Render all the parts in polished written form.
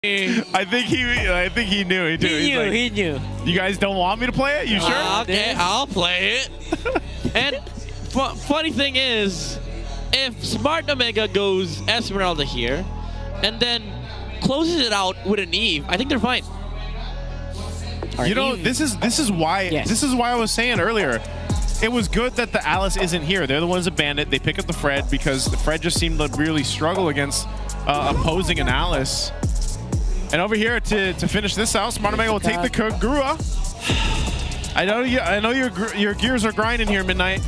I think he knew. He knew. You guys don't want me to play it? You sure? Okay, I'll play it. And funny thing is, if Smart Omega goes Esmeralda here, and then closes it out with an Eve, I think they're fine. You know, this is why I was saying earlier. It was good that the Alice isn't here. They're the ones that banned it. They pick up the Fred because the Fred just seemed to really struggle against opposing an Alice. And over here to finish this out, Smart Omega will take the Kagura. I know your gears are grinding here, Midnight.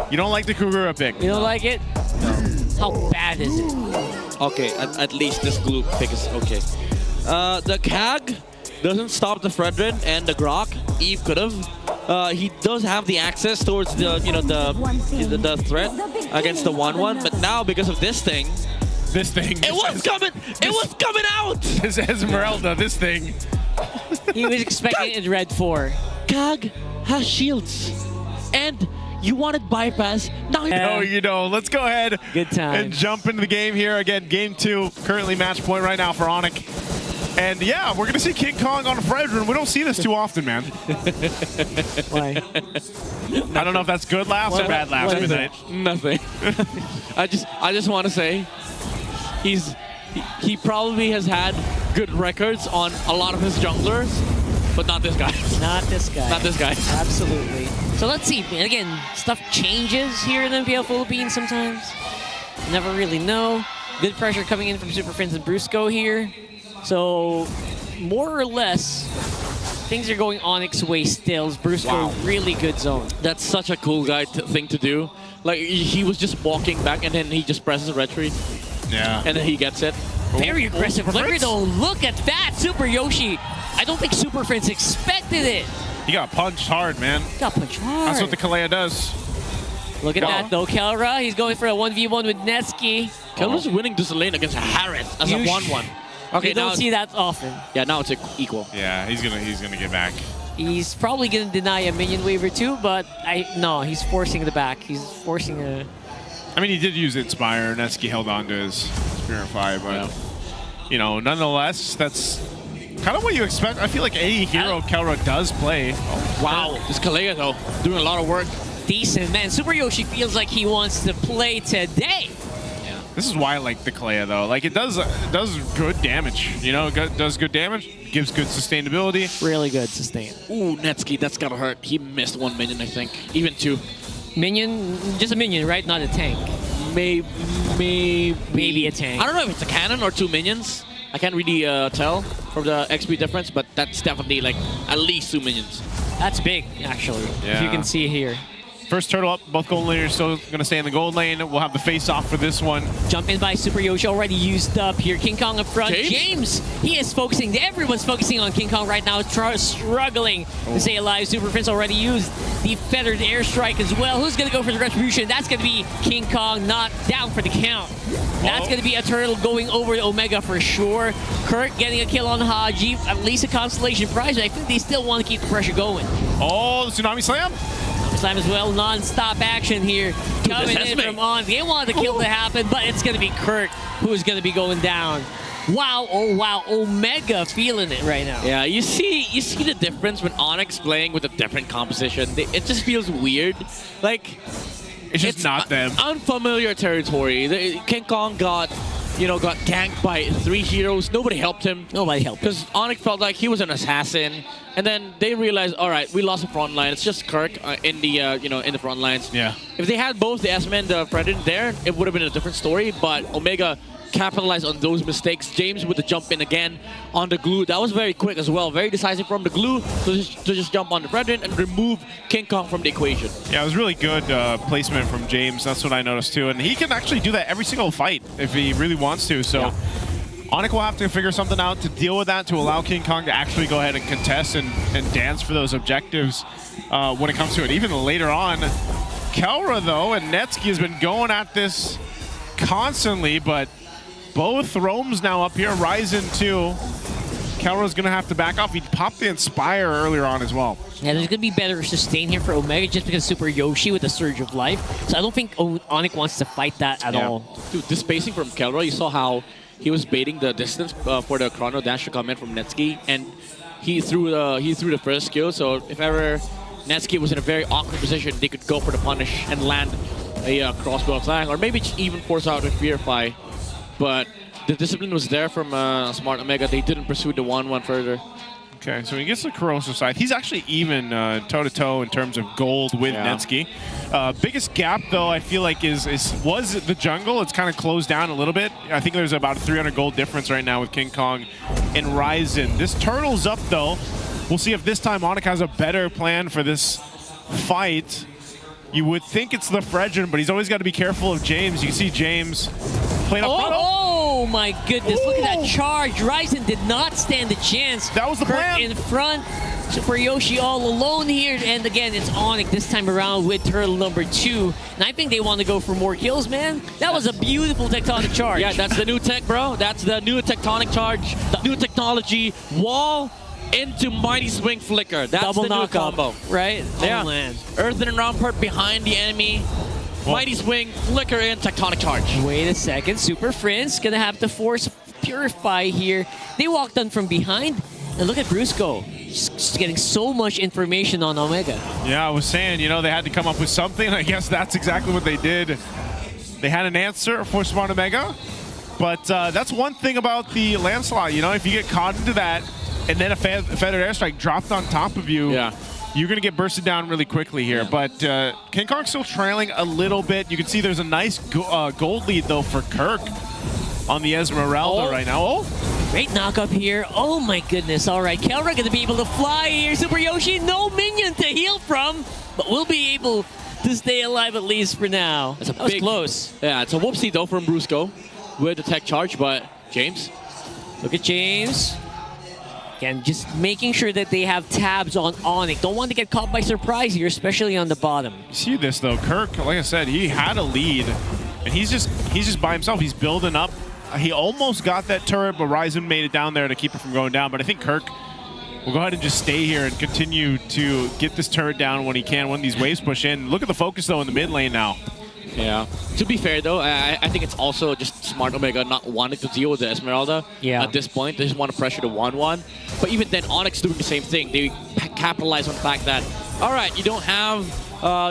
You don't like the Kagura pick. You don't like it? No. How bad is it? Okay, at least this glue pick is okay. The Kag doesn't stop the Fredrin and the Grok. Eve could have. He does have the access towards the the threat against the 1-1, but now because of this thing. It was coming out! This Esmeralda, this thing. He was expecting it red 4. Kag has shields. And you wanted bypass. Now you know. Let's go ahead and jump into the game here. Again, game 2, currently match point right now for ONIC. And yeah, we're going to see King Kong on a Fredrin. We don't see this too often, man. Why? I don't know if that's good laughs or bad laughs, Midnight. Nothing. I just want to say, he probably has had good records on a lot of his junglers, but not this guy. Not this guy. Not this guy. Absolutely. So let's see. Again, stuff changes here in MPL Philippines sometimes. Never really know. Good pressure coming in from Super Friends and Brusco here. So more or less, things are going ONIC's way still. Brusco, really good zone. That's such a cool guy thing to do. Like, he was just walking back and then he just presses retreat. Yeah. And then he gets it. Very aggressive flicker though. Look at that, Super Yoshi. I don't think Super Friends expected it. He got punched hard, man. Got punched hard. That's what the Kalea does. Look at that though, Kelra. He's going for a 1v1 with Netsky. Kelra's winning this lane against Harris as a 1-1. Okay, you don't see that often. Yeah, now it's equal. Yeah, he's gonna get back. He's probably gonna deny a minion wave or two, but no, he's forcing the back. He's forcing a. I mean, he did use Inspire. Netsky held on to his Purify, but you know, nonetheless, that's kind of what you expect. I feel like any hero Kelra does play. Oh, wow, this Kalea though doing a lot of work. Decent, man. Super Yoshi feels like he wants to play today. This is why I like the Kalea though. Like it does good damage. You know, it does good damage, gives good sustainability. Really good sustain. Ooh, Netsky, that's gotta hurt. He missed 1 minion, I think. Even 2. Minion, just a minion, right? Not a tank. Maybe a tank. I don't know if it's a cannon or 2 minions. I can't really tell from the XP difference, but that's definitely like at least 2 minions. That's big, actually. Yeah. If you can see here. First turtle up, both gold laners still going to stay in the gold lane. We'll have the face-off for this one. Jump in by Super Yoshi, already used up here. King Kong up front. James, he is focusing. Everyone's focusing on King Kong right now, struggling to stay alive. Super Prince already used the feathered airstrike as well. Who's going to go for the retribution? That's going to be King Kong, not down for the count. That's going to be a turtle going over to Omega for sure. Kirk getting a kill on Haji, at least a consolation prize. I think they still want to keep the pressure going. Oh, the Tsunami Slam. Slam as well, non-stop action here coming in from ONIC. They want the kill to happen, but it's going to be Kirk who is going to be going down. Wow, oh wow, Omega feeling it right now. Yeah, you see the difference when ONIC's playing with a different composition. It just feels weird. Like, it's not them. Unfamiliar territory. King Kong got ganked by 3 heroes. Nobody helped him. Nobody helped him. Because ONIC felt like he was an assassin. And then they realized, all right, we lost the front line. It's just Kirk in the in the front lines. Yeah. If they had both the Esme and the Fredrin there, it would have been a different story. But Omega capitalized on those mistakes. James with the jump in again on the glue. That was very quick as well. Very decisive from the glue to just jump on the Fredrin and remove King Kong from the equation. Yeah, it was really good placement from James. That's what I noticed too. And he can actually do that every single fight if he really wants to. So. Yeah. ONIC will have to figure something out to deal with that, to allow King Kong to actually go ahead and contest and dance for those objectives when it comes to it. Even later on, Kelra, though, and Netsky has been going at this constantly, but both Roams now up here, Ryzen too. Kelra's going to have to back off. He popped the Inspire earlier on as well. Yeah, there's going to be better sustain here for Omega just because Super Yoshi with a Surge of Life. So I don't think ONIC wants to fight that at all. Dude, this spacing from Kelra, you saw how he was baiting the distance for the chrono dash to come in from Netsky, and he threw the first skill. So if ever Netsky was in a very awkward position, they could go for the punish and land a crossbow flag, or maybe even force out a Purify. But the discipline was there from Smart Omega. They didn't pursue the 1-1 further. Okay, so he gets the corrosive side. He's actually even toe-to-toe in terms of gold with Netsky. Biggest gap, though, I feel like was the jungle. It's kind of closed down a little bit. I think there's about a 300 gold difference right now with King Kong and Ryzen. This turtle's up, though. We'll see if this time ONIC has a better plan for this fight. You would think it's the Fredrin, but he's always got to be careful of James. You can see James playing up front. Oh my goodness, look at that charge. Ryzen did not stand a chance. That was the Kirk plan. in front. Super Yoshi all alone here. And again, it's ONIC this time around with turtle number 2. And I think they want to go for more kills, man. That was a beautiful tectonic charge. Yeah, that's the new tech, bro. That's the new tectonic charge, the new technology. Wall into Mighty Swing Flicker. That's double the new knockup, combo. right? Yeah. Oh, man. Earth and round part behind the enemy. Mighty Swing, Flicker in, Tectonic Charge. Wait a second. Super Friends gonna have to force Purify here. They walked on from behind. And look at Brusco. Just getting so much information on Omega. Yeah, I was saying, you know, they had to come up with something. I guess that's exactly what they did. They had an answer for Smart Omega. But that's one thing about the Lancelot. You know, if you get caught into that, and then a feathered airstrike dropped on top of you, you're going to get bursted down really quickly here. But King Kong's still trailing a little bit. You can see there's a nice gold lead, though, for Kirk on the Esmeralda right now. Oh, great knock-up here. Oh, my goodness. All right, Kelra going to be able to fly here. Super Yoshi, no minion to heal from, but we'll be able to stay alive at least for now. That was close. Yeah, it's a whoopsie, though, from Brusco with the tech charge, but James. Look at James. Again, just making sure that they have tabs on ONIC. Don't want to get caught by surprise here, especially on the bottom. You see this, though. Kirk, like I said, he had a lead, and he's just by himself. He's building up. He almost got that turret, but Ryzen made it down there to keep it from going down. But I think Kirk will go ahead and just stay here and continue to get this turret down when he can, when these waves push in. Look at the focus, though, in the mid lane now. Yeah. To be fair, though, I think it's also just Smart Omega not wanting to deal with the Esmeralda at this point. They just want to pressure the 1-1. But even then, ONIC's doing the same thing. They capitalize on the fact that, all right, you don't have,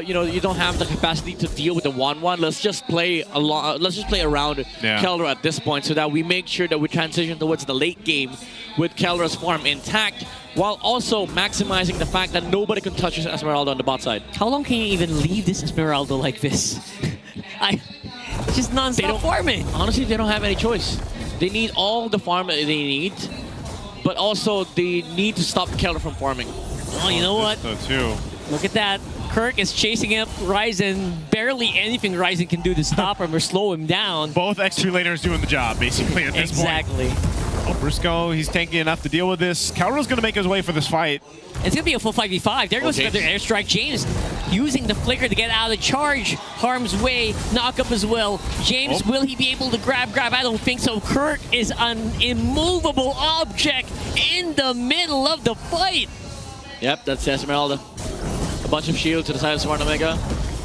you don't have the capacity to deal with the 1-1. Let's just play around Keldra at this point, so that we make sure that we transition towards the late game with Keldra's farm intact, while also maximizing the fact that nobody can touch this Esmeralda on the bot side. How long can you even leave this Esmeralda like this? It's just non-stop farming. Honestly, they don't have any choice. They need all the farm that they need, but also they need to stop Keldra from farming. Oh, you know what? Too. Look at that. Kirk is chasing up Ryzen. Barely anything Ryzen can do to stop him or slow him down. Both X3 laners doing the job, basically, at this point. Exactly. Oh, Brusco, he's tanky enough to deal with this. Calro's going to make his way for this fight. It's going to be a full 5v5. There goes another airstrike. James using the flicker to get out of the charge. Harm's way. Knock up as well. James, will he be able to grab? I don't think so. Kirk is an immovable object in the middle of the fight. Yep, that's Esmeralda. A bunch of shield to the side of Smart Omega.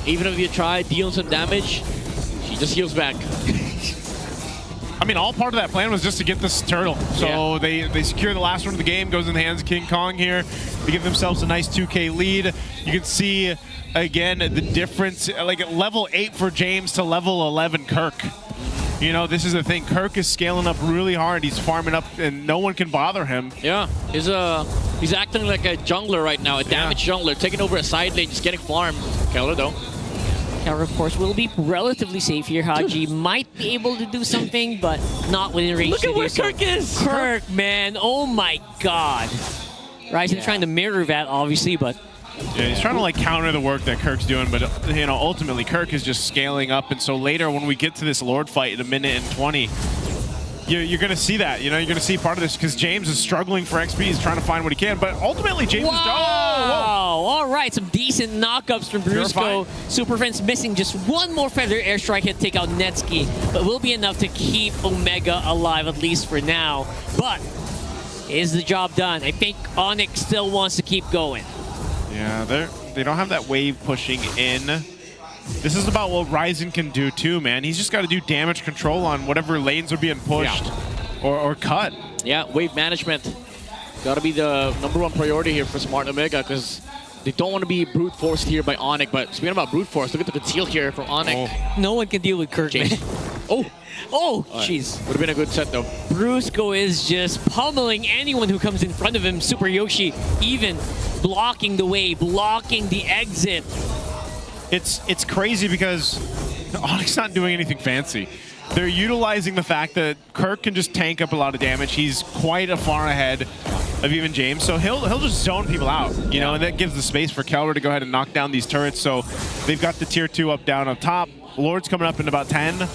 Even if you try dealing some damage, she just heals back. I mean, all part of that plan was just to get this turtle. So they secure the last one of the game, goes in the hands of King Kong here. They give themselves a nice 2K lead. You can see, again, the difference, like level 8 for James to level 11 Kirk. You know, this is the thing. Kirk is scaling up really hard. He's farming up, and no one can bother him. Yeah, he's acting like a jungler right now, a damaged jungler, taking over a side lane, just getting farmed. Keldra, though. Keldra, of course, will be relatively safe here. Haji might be able to do something, but not within range. Look at where Kirk is! Kirk, man, oh my god. Ryzen trying to mirror that, obviously, but... Yeah, he's trying to like counter the work that Kirk's doing, but you know, ultimately Kirk is just scaling up, and so later when we get to this Lord fight in 1:20, you're going to see that. You know, you're going to see part of this because James is struggling for XP. He's trying to find what he can, but ultimately James is... Wow! All right, some decent knockups from Brusco. Super Friends missing just one more feather airstrike hit to take out Netsky, but will be enough to keep Omega alive, at least for now. But is the job done? I think ONIC still wants to keep going. Yeah, they don't have that wave pushing in this is about what Ryzen can do too, man. He's just got to do damage control on whatever lanes are being pushed or cut. Yeah, wave management. Got to be the #1 priority here for Smart Omega because they don't want to be brute forced here by ONIC. But speaking about brute force, look at the conceal here from ONIC. Oh. No one can deal with Kirk, man. Oh, jeez. Would have been a good set, though. Brusco is just pummeling anyone who comes in front of him. Super Yoshi even blocking the way, blocking the exit. It's crazy because ONIC's not doing anything fancy. They're utilizing the fact that Kirk can just tank up a lot of damage. He's quite a far ahead of even James, so he'll just zone people out, you know, and that gives the space for Kelra to go ahead and knock down these turrets. So they've got the tier 2 up, down, up top. Lord's coming up in about 10.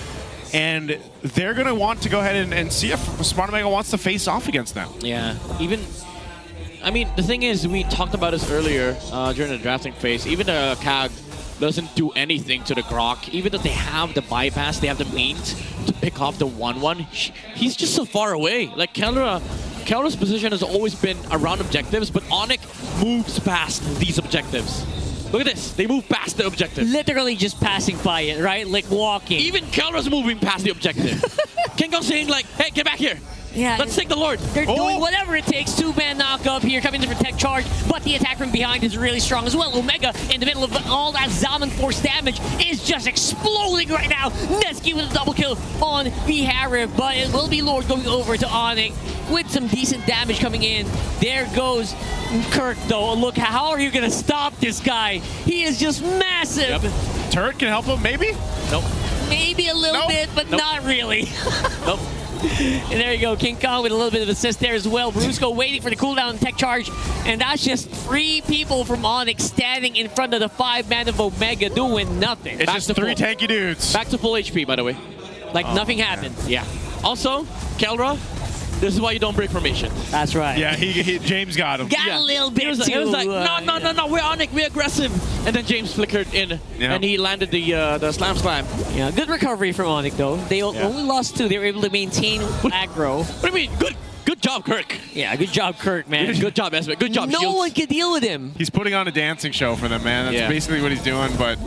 And they're going to want to go ahead and see if Smart Omega wants to face off against them. Yeah, I mean, the thing is, we talked about this earlier during the drafting phase. Even the CAG doesn't do anything to the Grok. Even though they have the bypass, they have the means to pick off the 1-1. He's just so far away. Like, Kelra's position has always been around objectives, but ONIC moves past these objectives. Look at this. They move past the objective. Literally just passing by it, right? Like walking. Even Kelra's moving past the objective. King Kong saying like, hey, get back here. Yeah, let's take the Lord. They're doing whatever it takes. 2-man knock up here, coming in for tech charge, but the attack from behind is really strong as well. Omega in the middle of all that Zaman Force damage is just exploding right now. Neski with a double kill on the Harif, but it will be Lord going over to ONIC with some decent damage coming in. There goes Kirk though. Look, how are you gonna stop this guy? He is just massive. Yep. Turret can help him, maybe? Nope. Maybe a little bit, but not really. Nope. And there you go, King Kong with a little bit of assist there as well. Brusco waiting for the cooldown and tech charge. And that's just 3 people from ONIC standing in front of the 5-man of Omega doing nothing. It's just 3 tanky dudes. Back to full HP, by the way. Like nothing happened. Yeah. Also, Kelra, this is why you don't break formation. That's right. Yeah, James got him. Got a little bit He too. was like, no, we're ONIC, we're aggressive. And then James flickered in, and he landed the slam. Yeah, good recovery from ONIC though. They only lost 2. They were able to maintain aggro. What do you mean? Good job, Kirk. Yeah, good job, Kirk, man. Good job, Esme. Good job, No Shields. one can deal with him. He's putting on a dancing show for them, man. That's basically what he's doing, but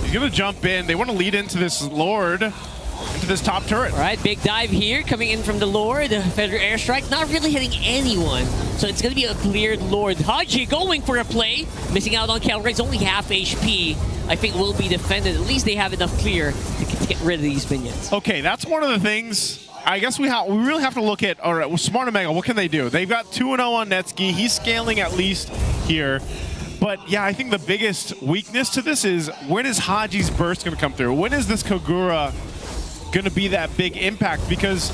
he's going to jump in. They want to lead into this Lord, into this top turret. All right, big dive here coming in from the Lord. Feather airstrike, not really hitting anyone. So it's going to be a cleared Lord. Haji going for a play. Missing out on Kelra. It's only half HP. I think will be defended. At least they have enough clear to get rid of these minions. Okay, that's one of the things. I guess we really have to look at, all right, with Smart Omega, what can they do? They've got 2-0 on Netski. He's scaling at least here. But yeah, I think the biggest weakness to this is when is Haji's burst going to come through? When is this Kogura going to be that big impact? Because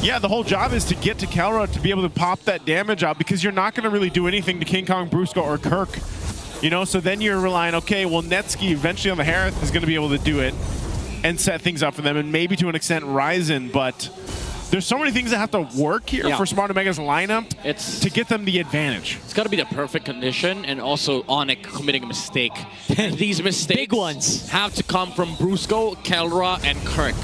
yeah, the whole job is to get to Kelra to be able to pop that damage out, because you're not going to really do anything to King Kong, Brusco, or Kirk. You know, so then you're relying, okay, well, Netski eventually on the Harith is going to be able to do it and set things up for them, and maybe to an extent Ryzen, but there's so many things that have to work here for Smart Omega's lineup to get them the advantage. It's got to be the perfect condition, and also ONIC committing a mistake. And these mistakes big ones have to come from Brusco, Kelra, and Kirk.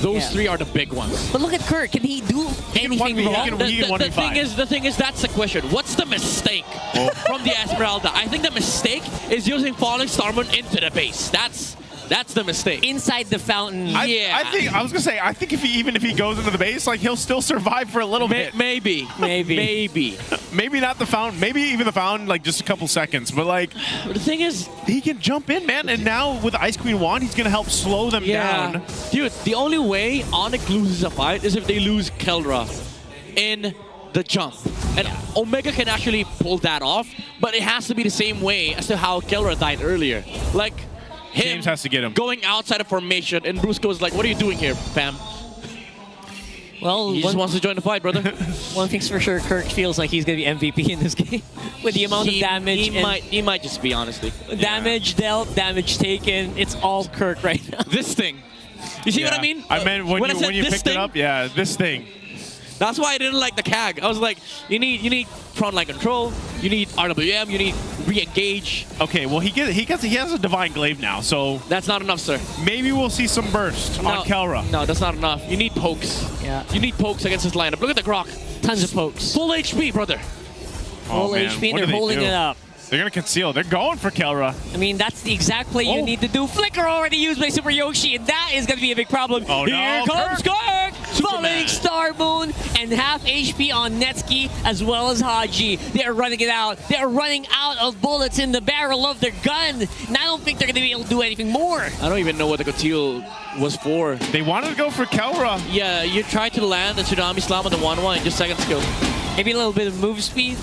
Those 3 are the big ones. But look at Kirk. Can he do anything wrong? The thing is, that's the question. What's the mistake from the Esmeralda? I think the mistake is using Falling Starmoon into the base. That's the mistake. Inside the fountain. I was gonna say, I think even if he goes into the base, like, he'll still survive for a little bit. Maybe. Maybe not the fountain. Maybe even the fountain, like, just a couple seconds. But like, the thing is, he can jump in, man. And now with Ice Queen Wand, he's gonna help slow them down. Dude, the only way ONIC loses a fight is if they lose Kelra in the jump. And Omega can actually pull that off, but it has to be the same way as to how Kelra died earlier. Like, James has to get him going outside of formation, and Brusco is like, "What are you doing here, fam?" Well, he just wants to join the fight, brother. One thing's for sure, Kirk feels like he's gonna be MVP in this game with the amount of damage. He might just be, honestly. Damage dealt, damage taken. It's all Kirk right now. This thing. You see what I mean? I meant when you picked it up. Yeah, this thing. That's why I didn't like the CAG. I was like, you need front line control, you need RWM, you need re-engage. Okay, well he has a Divine Glaive now, so that's not enough, sir. Maybe we'll see some burst on Kelra. No, that's not enough. You need pokes. Yeah. You need pokes against this lineup. Look at the Grok. Tons of pokes. Full HP, brother. Full HP, and they're holding it up. They're going to conceal. They're going for Kelra. I mean, that's the exact play you need to do. Flicker already used by Super Yoshi, and that is going to be a big problem. Oh, no. Here comes Kirk! Falling Star Moon and half HP on Netsuki as well as Haji. They're running it out. They're running out of bullets in the barrel of their gun. And I don't think they're going to be able to do anything more. I don't even know what the Cotil was for. They wanted to go for Kelra. Yeah, you tried to land the Tsunami Slam on the 1-1 and just second skill. Maybe a little bit of move speed.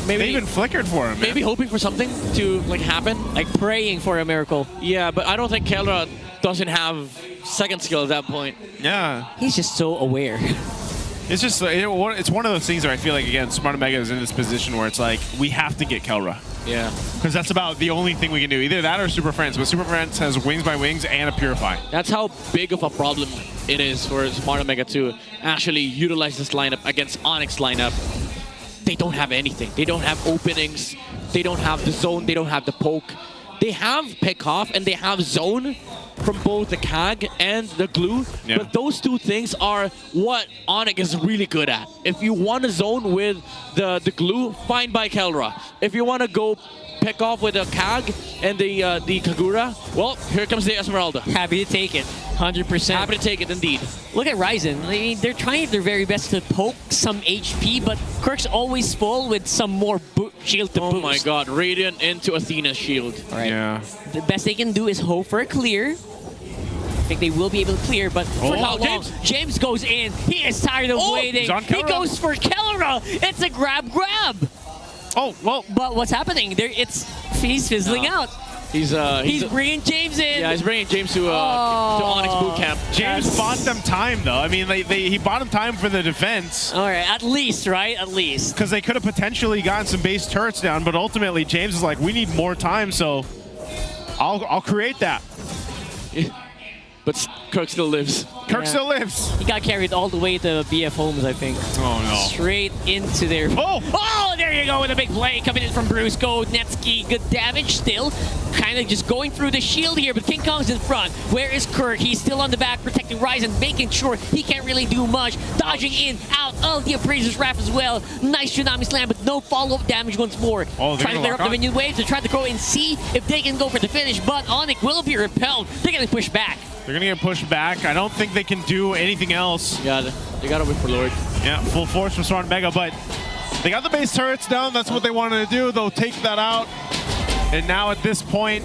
Maybe They even flickered for him. Maybe hoping for something to like happen. Like praying for a miracle. Yeah, but I don't think Kelra doesn't have second skill at that point. Yeah. He's just so aware. It's just, it's one of those things where I feel like, again, Smart Omega is in this position where it's like, we have to get Kelra. Yeah. Because that's about the only thing we can do. Either that or Super Friends. But Super Friends has Wings by Wings and a Purify. That's how big of a problem it is for Smart Omega to actually utilize this lineup against ONIC lineup. They don't have anything. They don't have openings. They don't have the zone. They don't have the poke. They have pick off and they have zone from both the CAG and the glue. Yeah. But those two things are what ONIC is really good at. If you want to zone with the glue, fine by Kelra. If you want to go pick off with the CAG and the Kagura, well, here comes the Esmeralda. Happy to take it. 100%. Happy to take it, indeed. Look at Ryzen. I mean, they're trying their very best to poke some HP, but Kirk's always full with some more shield to boost. Oh my god, Radiant into Athena's shield. All right. Yeah. The best they can do is hope for a clear. I think they will be able to clear, but for how long? James goes in. He is tired of waiting. He goes for Kelra. It's a grab. Oh, well. But what's happening? He's fizzling out. He's bringing James in. Yeah, he's bringing James to ONIC boot camp. James bought them time, though. I mean, he bought them time for the defense. All right, at least, right? At least. Because they could have potentially gotten some base turrets down, but ultimately James is like, we need more time, so I'll create that. But Kirk still lives. Kirk still lives. He got carried all the way to BF Homes, I think. Oh, no. Straight into their... Oh, there you go with a big play coming in from Bruce. Go, Netsuki. Good damage still. Kind of just going through the shield here, but King Kong's in front. Where is Kirk? He's still on the back, protecting Ryzen, making sure he can't really do much. Dodging in, out of the Appraiser's Wrath as well. Nice Tsunami Slam, but no follow-up damage once more. Oh, trying to clear up the minion waves. They're trying to go and see if they can go for the finish, but ONIC will be repelled. They're going to push back. They're going to get pushed back. I don't think they can do anything else. Yeah, they got to wait for Lord. Yeah, full force from Smart Omega, but they got the base turrets down. That's what they wanted to do. They'll take that out. And now at this point,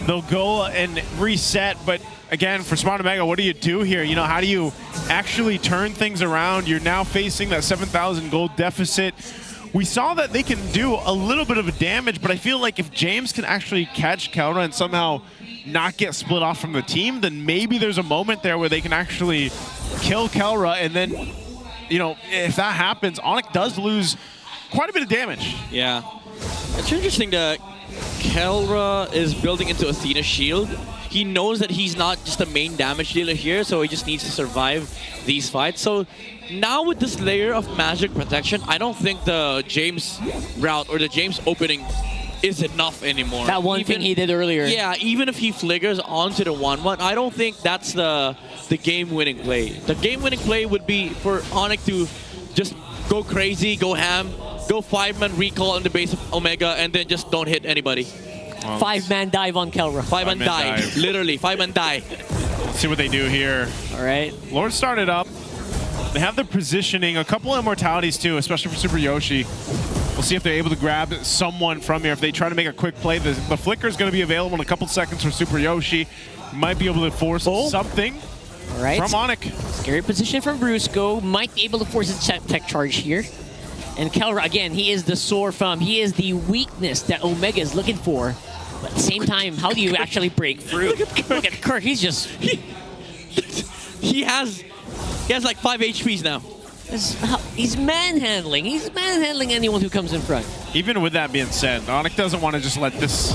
they'll go and reset. But again, for Smart Omega, what do you do here? You know, how do you actually turn things around? You're now facing that 7,000 gold deficit. We saw that they can do a little bit of damage, but I feel like if James can actually catch Kelra and somehow not get split off from the team, then maybe there's a moment there where they can actually kill Kelra, and then, you know, if that happens, ONIC does lose quite a bit of damage. Yeah. It's interesting that Kelra is building into Athena's shield. He knows that he's not just the main damage dealer here, so he just needs to survive these fights. So now with this layer of magic protection, I don't think the James route or the James opening is enough anymore. That one thing he did earlier. Yeah, even if he flickers onto the 1-1, I don't think that's the game-winning play. The game-winning play would be for ONIC to just go crazy, go ham, go 5-man recall on the base of Omega, and then just don't hit anybody. 5-man dive on Kelra. 5-man dive. Literally, 5-man dive. Let's see what they do here. All right. Lord started up. They have the positioning, a couple of immortalities too, especially for Super Yoshi. We'll see if they're able to grab someone from here. If they try to make a quick play, the flicker is going to be available in a couple seconds for Super Yoshi. Might be able to force something from ONIC. Scary position from Brusco. Might be able to force a tech charge here. And Kelra, again, he is the sore thumb. He is the weakness that Omega is looking for. But at the same time, how do you actually break through? Look at Kirk. He's just... He has like 5 HPs now. He's manhandling. He's manhandling anyone who comes in front. Even with that being said, ONIC doesn't want to just let this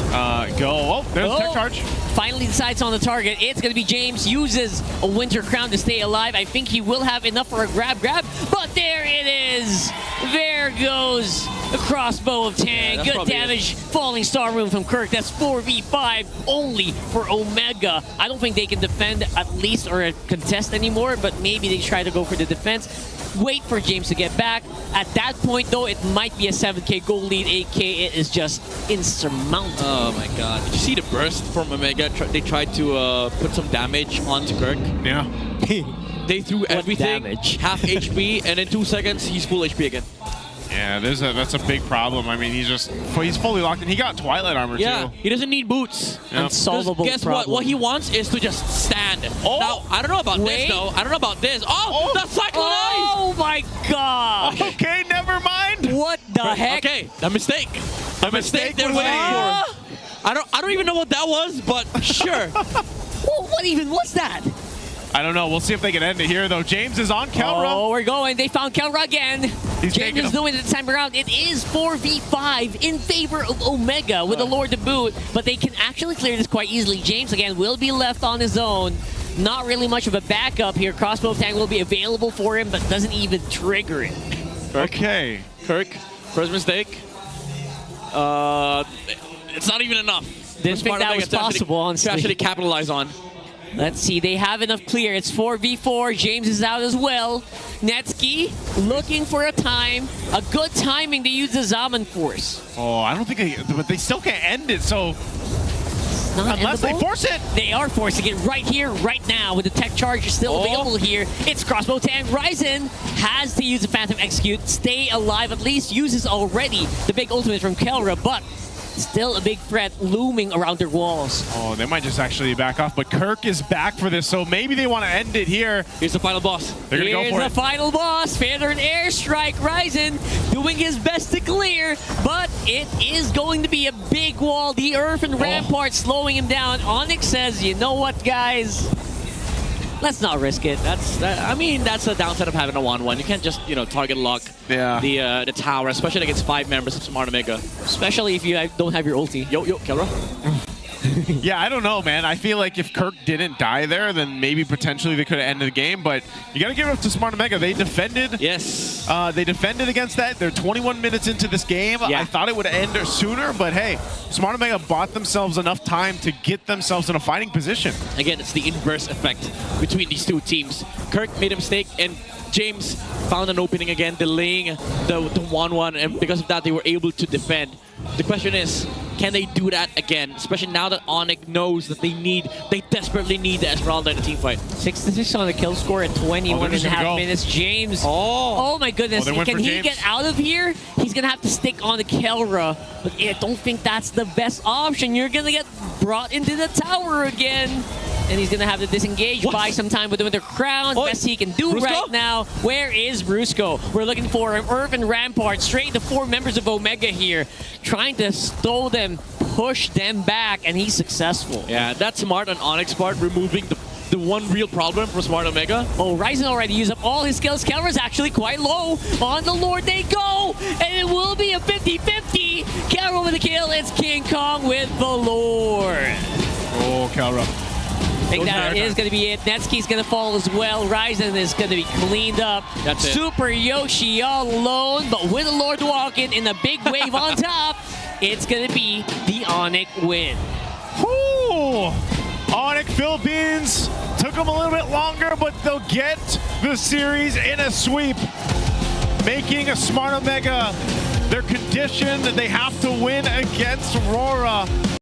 go. Oh, there's the tech charge. Finally decides on the target. It's going to be James. Uses a Winter Crown to stay alive. I think he will have enough for a grab. But there it is. There goes the crossbow of Tang. Yeah, good damage. Falling Star Moon from Kirk. That's 4v5 only for Omega. I don't think they can defend at least or contest anymore, but maybe they try to go for the defense. wait for James to get back. At that point, though, it might be a 7K gold lead. 8K, it is just insurmountable. Oh my god. Did you see the burst from Omega? They tried to put some damage onto Kirk. Yeah. They threw everything, damage? half HP, and in 2 seconds, he's full HP again. Yeah, that's a big problem. I mean, he's fully locked in. He got Twilight armor Yeah, too. he doesn't need boots. Yep. Unsolvable Guess problem. what? What he wants is to just stand. Oh. Now, I don't know about Wait. this though. I don't know about this. Oh, the Cyclone Eyes! Oh my god! Okay, never mind. What the heck? Okay, a mistake. A mistake they're was waiting made. for. I don't even know what that was, but sure. What even was that? I don't know. We'll see if they can end it here, though. James is on Kelra. Oh, we're going. They found Kelra again. He's James taking is him. doing it this time around. It is 4v5 in favor of Omega with the Lord to boot, but they can actually clear this quite easily. James, again, will be left on his own. Not really much of a backup here. Crossbow tank will be available for him, but doesn't even trigger it. Okay. Kirk, first mistake. It's not even enough. Didn't think that was possible, honestly. To actually capitalize on. Let's see, they have enough clear. It's 4v4. James is out as well. Netsky looking for a time. A good timing to use the Zaman Force. Oh, I don't think but they still can't end it, so Not unless they endable. force it. They are forcing it right here, right now, with the tech charge still available here. It's Crossbow Tank. Ryzen has to use the Phantom Execute. Stay alive, at least uses already the big ultimate from Kelra, but still a big threat looming around their walls. Oh, they might just actually back off, but Kirk is back for this, so maybe they want to end it here. Here's the final boss. They're going to go Here's for the it. final boss. Feathered Airstrike. Ryzen doing his best to clear, but it is going to be a big wall. The Earth and Rampart slowing him down. ONIC says, you know what, guys? Let's not risk it. I mean, that's the downside of having a 1-1. You can't just, target lock the tower, especially against 5 members of Smart Omega. Especially if you don't have your ulti. Yo, Kelra. Yeah, I don't know, man. I feel like if Kirk didn't die there, then maybe potentially they could have ended the game, but you got to give it up to Smart Omega. They defended. Yes. They defended against that. They're 21 minutes into this game. Yeah. I thought it would end sooner, but hey, Smart Omega bought themselves enough time to get themselves in a fighting position. Again, it's the inverse effect between these two teams. Kirk made a mistake, and James found an opening again, delaying the 1-1, and because of that, they were able to defend. The question is, can they do that again? Especially now that ONIC knows that they desperately need the Esmeralda in a team fight. 6-6 on the kill score at 21 and a half minutes. James. Oh my goodness. they went Can for he James. get out of here? He's going to have to stick on the Kelra. But I don't think that's the best option. You're going to get brought into the tower again. And he's going to have to disengage, buy some time with the crown. Best he can do Brusco? right now. Where is Brusco? We're looking for an Earth and Rampart. Straight to 4 members of Omega here. Trying to stall them, push them back, and he's successful. Yeah, that's smart on ONIC's part, removing the one real problem for Smart Omega. Oh, Ryzen already used up all his skills. Kelra's actually quite low. On the Lord they go, and it will be a 50-50. Kelra with the kill. It's King Kong with the Lord. Oh, Kelra. I think that is going to be it. Netsky's going to fall as well. Ryzen is going to be cleaned up. That's it. Super Yoshi all alone, but with the Lord walking in a big wave on top, it's going to be the ONIC win. Whew. ONIC Philippines took them a little bit longer, but they'll get the series in a sweep, making a Smart Omega their condition that they have to win against Aurora.